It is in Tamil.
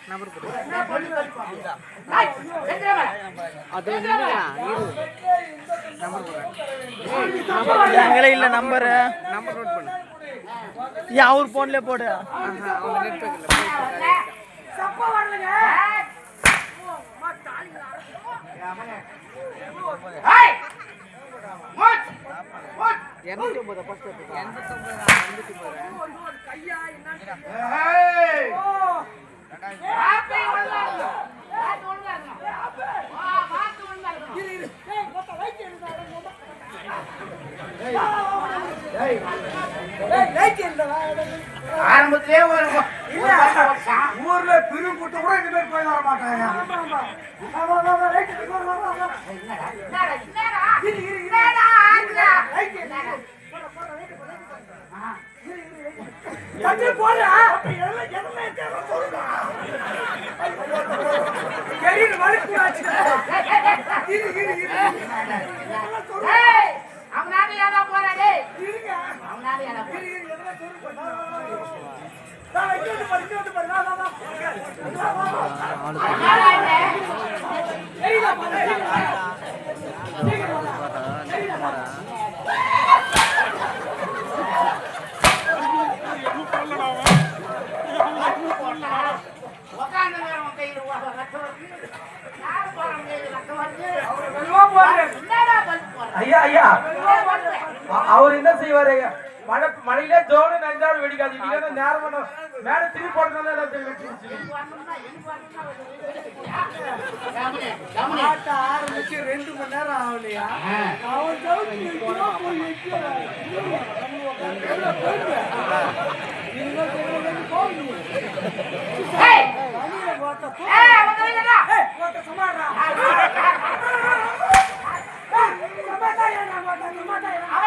நம்பர் போடு. அது எங்களே இல்ல நம்பர் நோட் பண்ணு. ஏன் அவர் போன்ல போடு. அவங்க நெட் பேக்கல சப்பா வரலங்க. ஹாய் மோட் மோட் 290 ஃபர்ஸ்ட் 290 கையா என்ன ஏய் ஆப்பே வரல பாத்து வரல வா பாத்து வரல இரு இரு ஏய் மொத்த லைட் எடுடா ஏய் ஏய் லைட் எடுடா ஆரம்பத்திலே ஒரு ஊர்ல பிரிவு போட்டு கூட இந்த மாதிரி போய் வர மாட்டாங்க. ஆமா ஆமா லைட் எடுடா என்னடா என்னடா இரு இரு என்னடா ஆடுடா லைட் எடுடா போற லைட் கட்டி போடா எல்லாம் கேட்ற சொல்லுடா கெரின் வலிக்கு ஆச்சு இரு இரு இரு ஏய் அவனால யாரா போறா டேய் இருங்க அவனால யாரா இரு இரு எல்லாம் சொல்லுடா நான் இங்க வந்து பாரு வா வா ஏய் நான் ஐயா ஐயா அவர் என்ன செய்வாரு? மழையிலே ஜோனு நஞ்சாலும் வெடிக்காது. நீங்க நேரம் மேல திருப்பி போடுறதுனால ஆரம்பிச்சு 2 மணி நேரம் ஆகலையா? அவன்